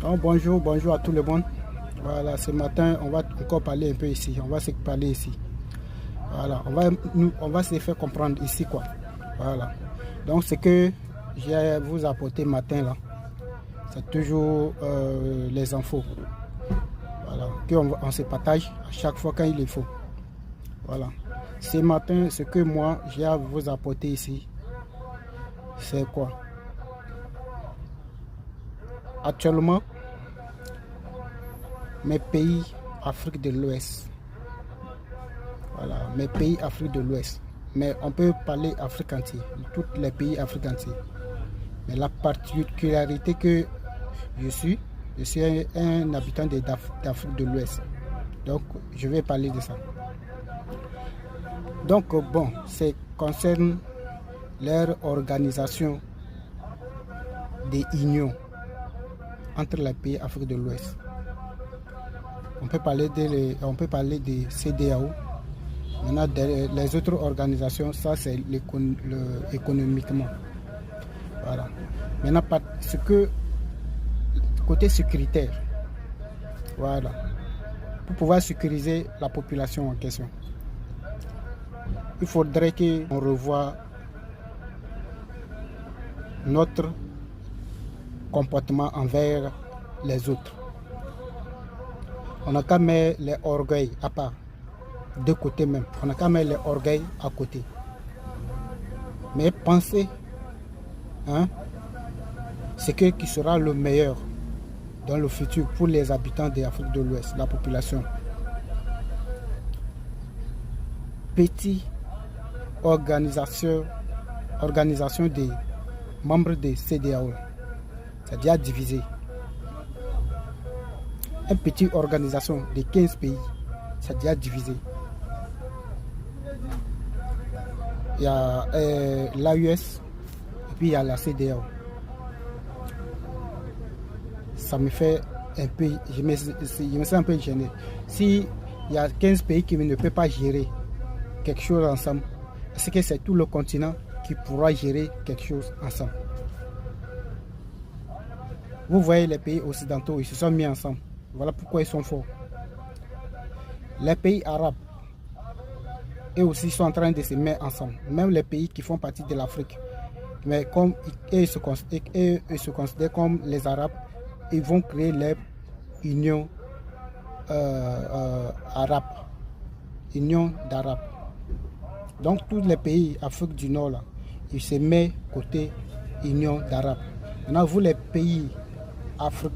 Donc, bonjour à tout le monde. Voilà, ce matin, on va encore parler un peu ici. On va se parler ici. Voilà, on va se faire comprendre ici quoi. Voilà. Donc, ce que j'ai vous apporté matin là, c'est toujours les infos. Voilà, qu'on se partage à chaque fois quand il est faut. Voilà. Ce matin, ce que moi j'ai à vous apporter ici, c'est quoi? Actuellement, mes pays Afrique de l'Ouest. Voilà, mes pays Afrique de l'Ouest. Mais on peut parler Afrique entière, tous les pays Afrique entière. Mais la particularité que je suis un habitant d'Afrique de l'Ouest. Donc, je vais parler de ça. Donc, bon, ça concerne leur organisation des unions entre les pays Afrique de l'Ouest. On peut parler de CEDEAO. Maintenant, les autres organisations, ça c'est économiquement. Voilà. Maintenant, ce que côté sécuritaire, voilà, pour pouvoir sécuriser la population en question, il faudrait qu'on revoie notre comportement envers les autres. On n'a qu'à mettre les orgueils à part, de côté même. On n'a qu'à mettre les orgueils à côté. Mais pensez, ce qui sera le meilleur dans le futur pour les habitants de l'Afrique de l'Ouest, la population. Petite organisation des membres de CEDEAO, c'est-à-dire divisé. Une petite organisation de 15 pays, c'est-à-dire divisé. Il y a l'AUS et puis il y a la CEDEAO. Ça me fait un peu, je me sens un peu gêné. Si il y a 15 pays qui ne peuvent pas gérer quelque chose ensemble, est-ce que c'est tout le continent qui pourra gérer quelque chose ensemble? Vous voyez les pays occidentaux, ils se sont mis ensemble. Voilà pourquoi ils sont forts. Les pays arabes, eux aussi sont en train de se mettre ensemble. Même les pays qui font partie de l'Afrique. Mais comme ils se considèrent comme les Arabes, ils vont créer leur union arabe. Union d'Arabes. Donc tous les pays Afrique du Nord, là, ils se mettent côté Union d'Arabes. Maintenant, vous les pays Afrique